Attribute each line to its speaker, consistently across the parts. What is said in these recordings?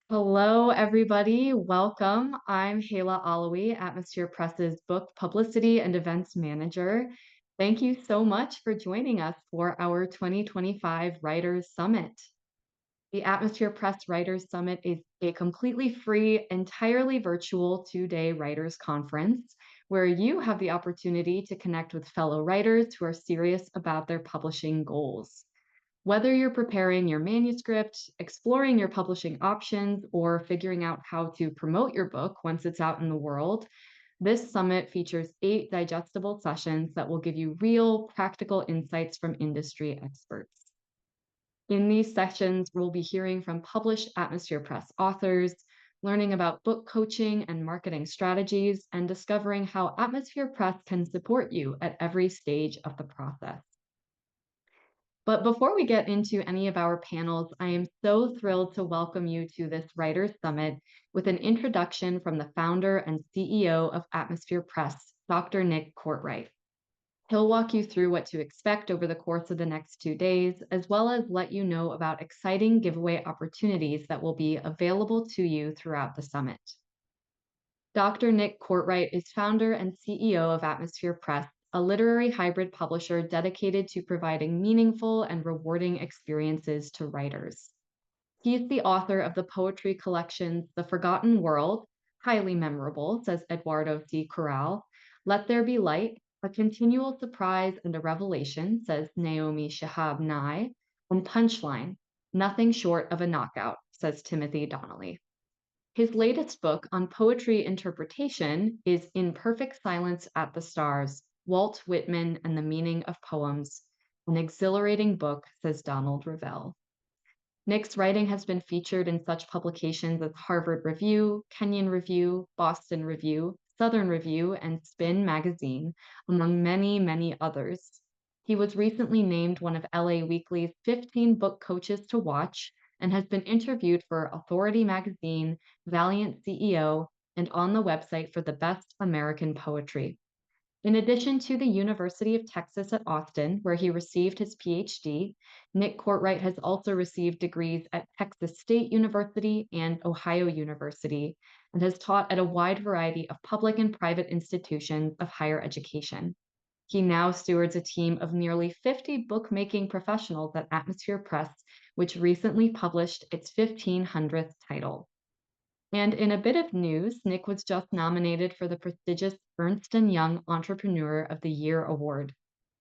Speaker 1: Hello, everybody. Welcome. I'm Hayla Alawi, Atmosphere Press's Book Publicity and Events Manager. Thank you so much for joining us for our 2025 Writers Summit. The Atmosphere Press Writers Summit is a completely free, entirely virtual 2-day writers conference where you have the opportunity to connect with fellow writers who are serious about their publishing goals. Whether you're preparing your manuscript, exploring your publishing options, or figuring out how to promote your book once it's out in the world, this summit features 8 digestible sessions that will give you real, practical insights from industry experts. In these sessions, we'll be hearing from published Atmosphere Press authors, learning about book coaching and marketing strategies, and discovering how Atmosphere Press can support you at every stage of the process. But before we get into any of our panels, I am so thrilled to welcome you to this Writers Summit with an introduction from the founder and CEO of Atmosphere Press, Dr. Nick Courtright. He'll walk you through what to expect over the course of the next 2 days, as well as let you know about exciting giveaway opportunities that will be available to you throughout the summit. Dr. Nick Courtright is founder and CEO of Atmosphere Press, a literary hybrid publisher dedicated to providing meaningful and rewarding experiences to writers. He is the author of the poetry collections The Forgotten World, highly memorable, says Eduardo D. Corral, Let There Be Light, A Continual Surprise and a Revelation, says Naomi Shihab Nye, and Punchline, Nothing Short of a Knockout, says Timothy Donnelly. His latest book on poetry interpretation is In Perfect Silence at the Stars, Walt Whitman and the Meaning of Poems, an exhilarating book, says Donald Ravel. Nick's writing has been featured in such publications as Harvard Review, Kenyon Review, Boston Review, Southern Review, and Spin Magazine, among many, many others. He was recently named one of LA Weekly's 15 book coaches to watch and has been interviewed for Authority Magazine, Valiant CEO, and on the website for the best American poetry. In addition to the University of Texas at Austin, where he received his PhD, Nick Courtright has also received degrees at Texas State University and Ohio University, and has taught at a wide variety of public and private institutions of higher education. He now stewards a team of nearly 50 bookmaking professionals at Atmosphere Press, which recently published its 1500th title. And in a bit of news, Nick was just nominated for the prestigious Ernst & Young Entrepreneur of the Year award.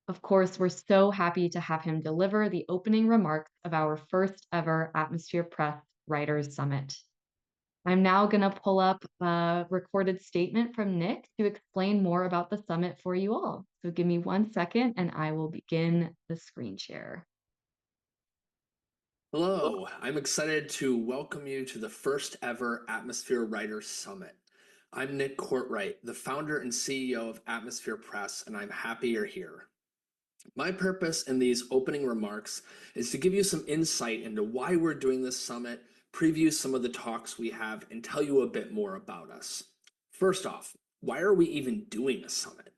Speaker 1: Of course, we're so happy to have him deliver the opening remarks of our first ever Atmosphere Press Writers Summit. I'm now going to pull up a recorded statement from Nick to explain more about the summit for you all. So give me 1 second and I will begin the screen share.
Speaker 2: Hello, I'm excited to welcome you to the first ever Atmosphere Writers Summit. I'm Nick Courtright, the founder and CEO of Atmosphere Press, and I'm happy you're here. My purpose in these opening remarks is to give you some insight into why we're doing this summit, preview some of the talks we have, and tell you a bit more about us. First off, why are we even doing a summit?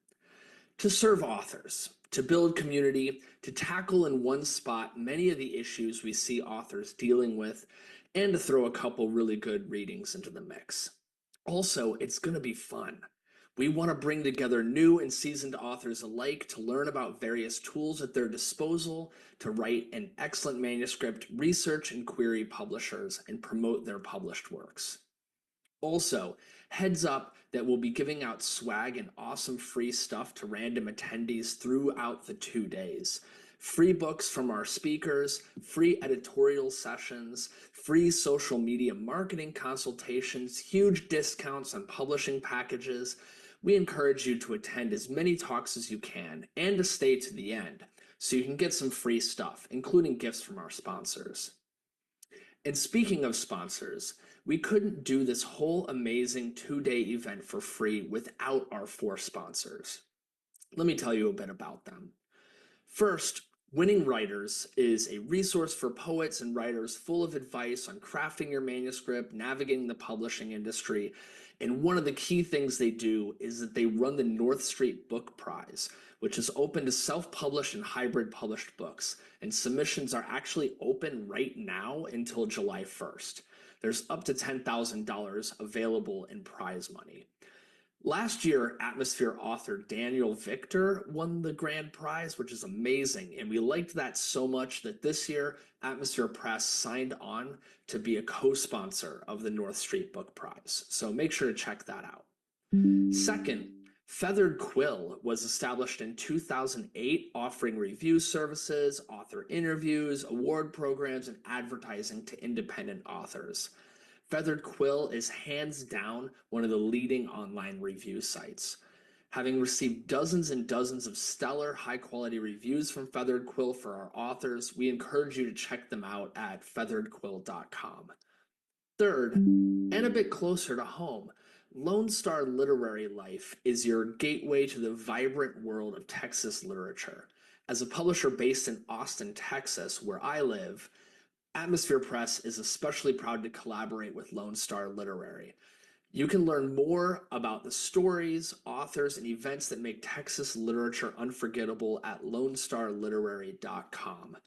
Speaker 2: To serve authors, to build community, to tackle in one spot many of the issues we see authors dealing with, and to throw a couple really good readings into the mix. Also, it's going to be fun. We want to bring together new and seasoned authors alike to learn about various tools at their disposal to write an excellent manuscript, research and query publishers, and promote their published works. Also, heads up that we'll be giving out swag and awesome free stuff to random attendees throughout the 2 days. Free books from our speakers, free editorial sessions, free social media marketing consultations, huge discounts on publishing packages. We encourage you to attend as many talks as you can and to stay to the end so you can get some free stuff, including gifts from our sponsors. And speaking of sponsors, we couldn't do this whole amazing 2-day event for free without our 4 sponsors. Let me tell you a bit about them. First, Winning Writers is a resource for poets and writers full of advice on crafting your manuscript, navigating the publishing industry, and one of the key things they do is that they run the North Street Book Prize, which is open to self-published and hybrid published books, and submissions are actually open right now until July 1st. There's up to $10,000 available in prize money. Last year, Atmosphere author Daniel Victor won the grand prize, which is amazing. And we liked that so much that this year, Atmosphere Press signed on to be a co-sponsor of the North Street Book Prize. So make sure to check that out. Second, Feathered Quill was established in 2008, offering review services, author interviews, award programs, and advertising to independent authors. Feathered Quill is hands down one of the leading online review sites. Having received dozens and dozens of stellar, high-quality reviews from Feathered Quill for our authors, we encourage you to check them out at featheredquill.com. Third, and a bit closer to home, Lone Star Literary Life is your gateway to the vibrant world of Texas literature. As a publisher based in Austin, Texas, where I live, Atmosphere Press is especially proud to collaborate with Lone Star Literary. You can learn more about the stories, authors, and events that make Texas literature unforgettable at lonestarliterary.com.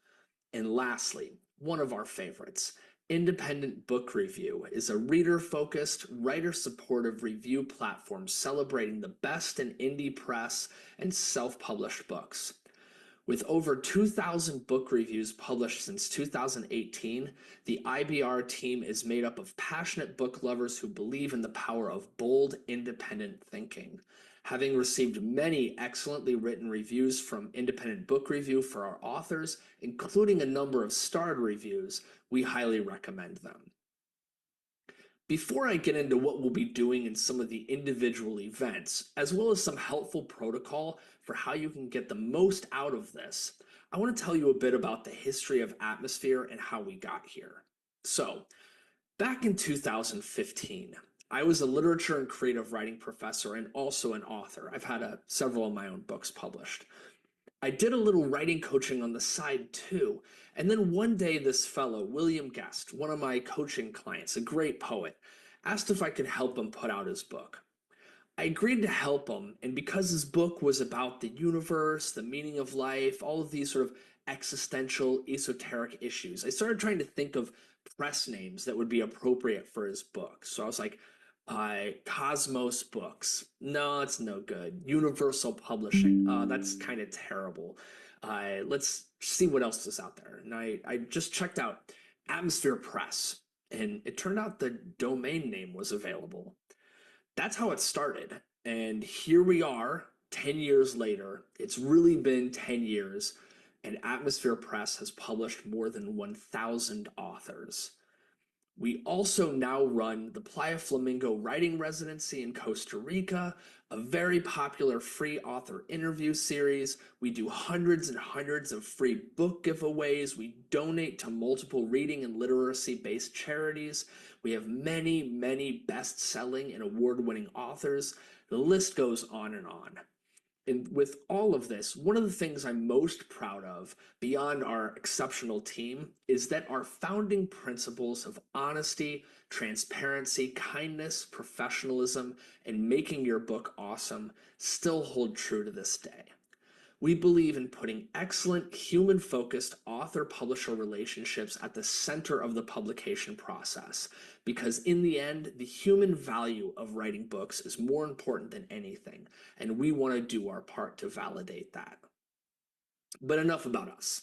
Speaker 2: And lastly, one of our favorites, Independent Book Review is a reader-focused, writer-supportive review platform celebrating the best in indie press and self-published books. With over 2,000 book reviews published since 2018, the IBR team is made up of passionate book lovers who believe in the power of bold, independent thinking. Having received many excellently written reviews from Independent Book Review for our authors, including a number of starred reviews, we highly recommend them. Before I get into what we'll be doing in some of the individual events, as well as some helpful protocol for how you can get the most out of this, I want to tell you a bit about the history of Atmosphere and how we got here. So, back in 2015, I was a literature and creative writing professor and also an author. I've had several of my own books published. I did a little writing coaching on the side too. And then one day, this fellow, William Guest, one of my coaching clients, a great poet, asked if I could help him put out his book. I agreed to help him, and because his book was about the universe, the meaning of life, all of these sort of existential, esoteric issues, I started trying to think of press names that would be appropriate for his book. So I was like, Cosmos Books. No, it's no good. Universal Publishing. That's kind of terrible. Let's see what else is out there. And I just checked out Atmosphere Press, and it turned out the domain name was available. That's how it started. And here we are, 10 years later. It's really been 10 years, and Atmosphere Press has published more than 1,000 authors. We also now run the Playa Flamingo Writing Residency in Costa Rica, a very popular free author interview series. We do hundreds and hundreds of free book giveaways. We donate to multiple reading and literacy-based charities. We have many, many best-selling and award-winning authors. The list goes on and on. And with all of this, one of the things I'm most proud of, beyond our exceptional team, is that our founding principles of honesty, transparency, kindness, professionalism, and making your book awesome still hold true to this day. We believe in putting excellent human-focused author-publisher relationships at the center of the publication process, because in the end, the human value of writing books is more important than anything, and we want to do our part to validate that. But enough about us.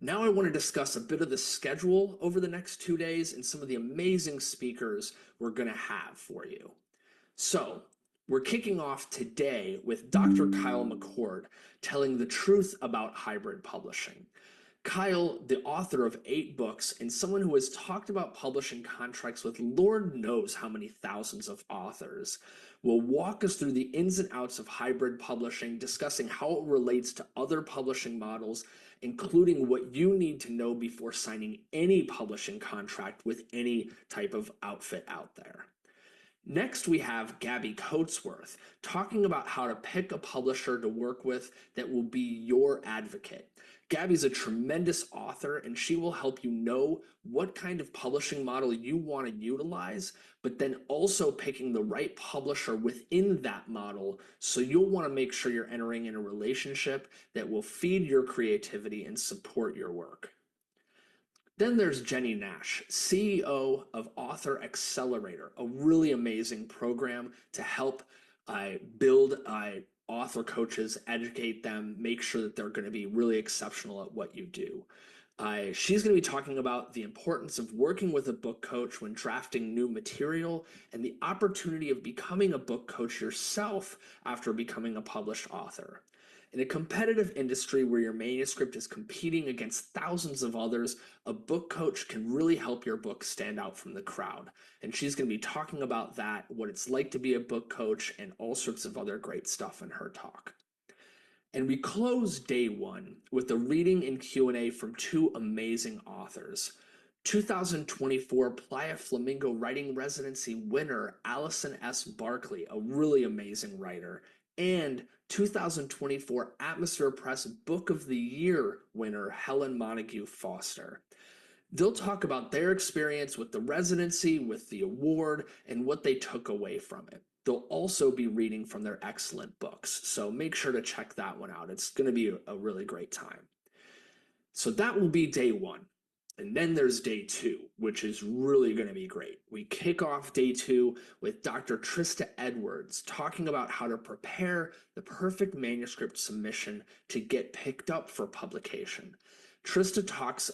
Speaker 2: Now I want to discuss a bit of the schedule over the next 2 days and some of the amazing speakers we're going to have for you. So, we're kicking off today with Dr. Kyle McCord telling the truth about hybrid publishing. Kyle, the author of 8 books and someone who has talked about publishing contracts with Lord knows how many thousands of authors, will walk us through the ins and outs of hybrid publishing, discussing how it relates to other publishing models, including what you need to know before signing any publishing contract with any type of outfit out there. Next, we have Gabby Coatsworth talking about how to pick a publisher to work with that will be your advocate. Gabby's a tremendous author, and she will help you know what kind of publishing model you want to utilize, but then also picking the right publisher within that model, so you'll want to make sure you're entering in a relationship that will feed your creativity and support your work. Then there's Jenny Nash, CEO of Author Accelerator, a really amazing program to help build author coaches, educate them, make sure that they're going to be really exceptional at what you do. She's going to be talking about the importance of working with a book coach when drafting new material and the opportunity of becoming a book coach yourself after becoming a published author. In a competitive industry where your manuscript is competing against thousands of others, a book coach can really help your book stand out from the crowd. And she's going to be talking about that, what it's like to be a book coach, and all sorts of other great stuff in her talk. And we close day one with a reading and Q&A from two amazing authors. 2024 Playa Flamingo Writing Residency winner Allison S. Barkley, a really amazing writer, and 2024 Atmosphere Press Book of the Year winner Helen Montague Foster. They'll talk about their experience with the residency, with the award, and what they took away from it. They'll also be reading from their excellent books, so make sure to check that one out. It's going to be a really great time. So that will be day one. And then there's day two, which is really going to be great. We kick off day two with Dr. Trista Edwards talking about how to prepare the perfect manuscript submission to get picked up for publication. Trista talks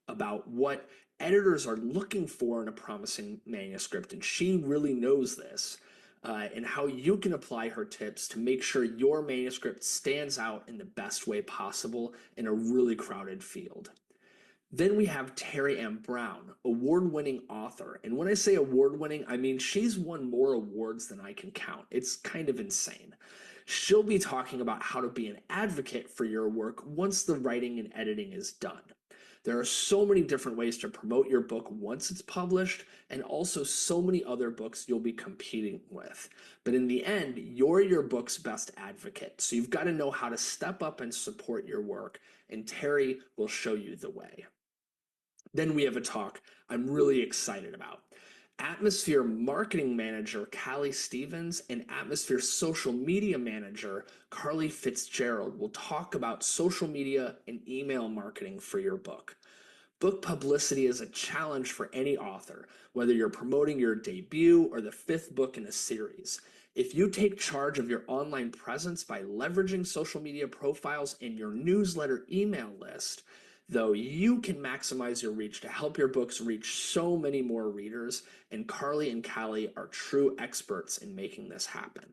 Speaker 2: about what editors are looking for in a promising manuscript, and she really knows this. And how you can apply her tips to make sure your manuscript stands out in the best way possible in a really crowded field. Then we have Terry M. Brown, award-winning author. And when I say award-winning, I mean she's won more awards than I can count. It's kind of insane. She'll be talking about how to be an advocate for your work once the writing and editing is done. There are so many different ways to promote your book once it's published, and also so many other books you'll be competing with. But in the end, you're your book's best advocate. So you've got to know how to step up and support your work, and Terry will show you the way. Then we have a talk I'm really excited about. Atmosphere Marketing Manager Callie Stevens and Atmosphere Social Media Manager Carly Fitzgerald will talk about social media and email marketing for your book. Book publicity is a challenge for any author, whether you're promoting your debut or the fifth book in a series. If you take charge of your online presence by leveraging social media profiles and your newsletter email list, though, you can maximize your reach to help your books reach so many more readers, and Carly and Callie are true experts in making this happen.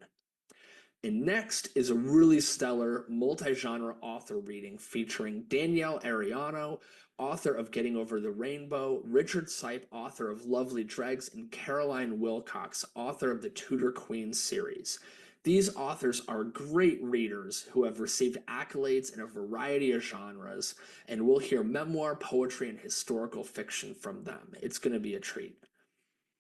Speaker 2: And next is a really stellar multi-genre author reading featuring Danielle Ariano, author of Getting Over the Rainbow, Richard Sipe, author of Lovely Dregs, and Caroline Wilcox, author of the Tudor Queen series. These authors are great readers who have received accolades in a variety of genres, and we'll hear memoir, poetry, and historical fiction from them. It's going to be a treat.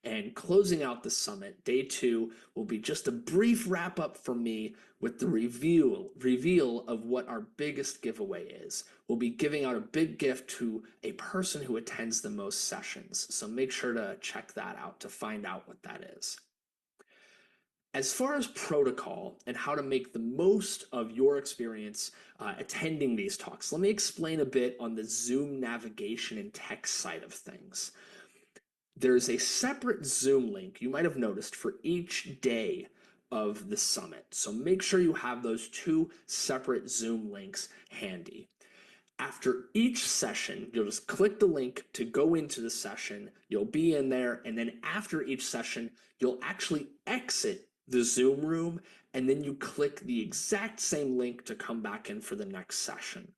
Speaker 2: And closing out the summit, day two will be just a brief wrap up from me with the reveal of what our biggest giveaway is. We'll be giving out a big gift to a person who attends the most sessions. So make sure to check that out to find out what that is. As far as protocol and how to make the most of your experience attending these talks, let me explain a bit on the Zoom navigation and text side of things. There's a separate Zoom link you might have noticed for each day of the summit. So make sure you have those two separate Zoom links handy. After each session, you'll just click the link to go into the session. You'll be in there, and then after each session, you'll actually exit the Zoom room, and then you click the exact same link to come back in for the next session.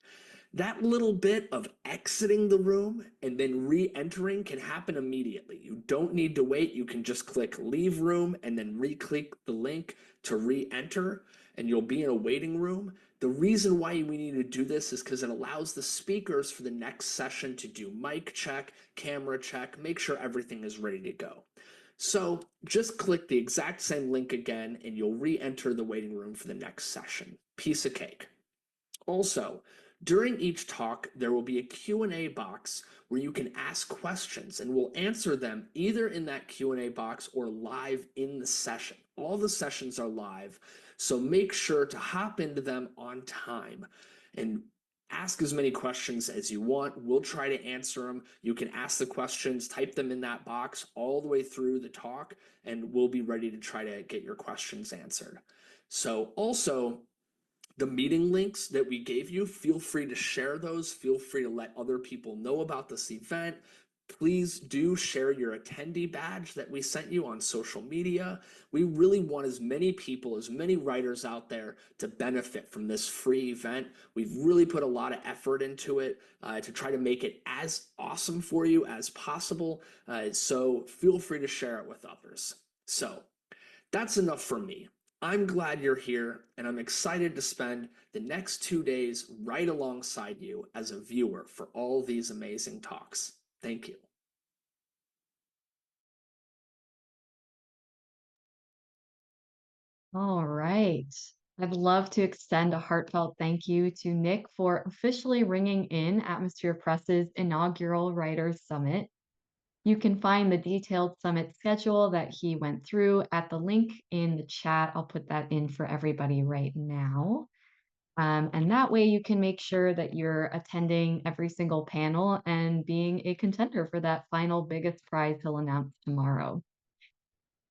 Speaker 2: That little bit of exiting the room and then re-entering can happen immediately. You don't need to wait. You can just click leave room and then re-click the link to re-enter, and you'll be in a waiting room. The reason why we need to do this is because it allows the speakers for the next session to do mic check, camera check, make sure everything is ready to go. So just click the exact same link again and you'll re-enter the waiting room for the next session. Piece of cake. Also, during each talk, there will be a Q&A box where you can ask questions, and we'll answer them either in that Q&A box or live in the session. All the sessions are live, so make sure to hop into them on time. And Ask as many questions as you want. We'll try to answer them. You can ask the questions, type them in that box all the way through the talk, and we'll be ready to try to get your questions answered. So, also, the meeting links that we gave you, feel free to share those. Feel free to let other people know about this event. Please do share your attendee badge that we sent you on social media. We really want as many people, as many writers out there to benefit from this free event. We've really put a lot of effort into it to try to make it as awesome for you as possible. So feel free to share it with others. So that's enough for me. I'm glad you're here, and I'm excited to spend the next 2 days right alongside you as a viewer for all these amazing talks. Thank you.
Speaker 1: All right. I'd love to extend a heartfelt thank you to Nick for officially ringing in Atmosphere Press's inaugural Writers Summit. You can find the detailed summit schedule that he went through at the link in the chat. I'll put that in for everybody right now. And that way you can make sure that you're attending every single panel and being a contender for that final biggest prize he'll announce tomorrow.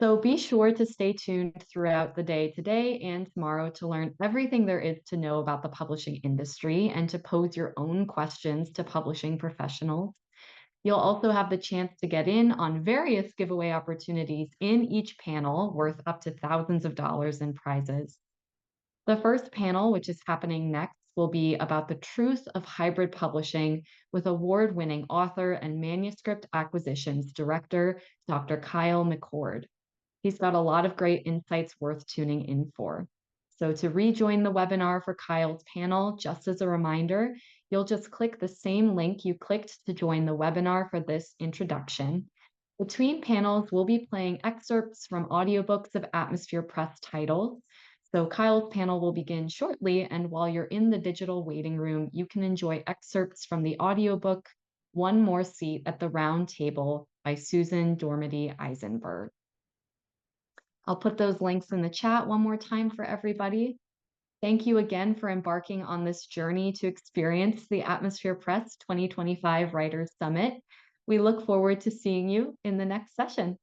Speaker 1: So be sure to stay tuned throughout the day today and tomorrow to learn everything there is to know about the publishing industry and to pose your own questions to publishing professionals. You'll also have the chance to get in on various giveaway opportunities in each panel worth up to thousands of dollars in prizes. The first panel, which is happening next, will be about the truth of hybrid publishing with award-winning author and manuscript acquisitions director, Dr. Kyle McCord. He's got a lot of great insights worth tuning in for. So to rejoin the webinar for Kyle's panel, just as a reminder, you'll just click the same link you clicked to join the webinar for this introduction. Between panels, we'll be playing excerpts from audiobooks of Atmosphere Press titles. So Kyle's panel will begin shortly, and while you're in the digital waiting room, you can enjoy excerpts from the audiobook One More Seat at the Round Table by Susan Dormady Eisenberg. I'll put those links in the chat one more time for everybody. Thank you again for embarking on this journey to experience the Atmosphere Press 2025 Writers Summit. We look forward to seeing you in the next session.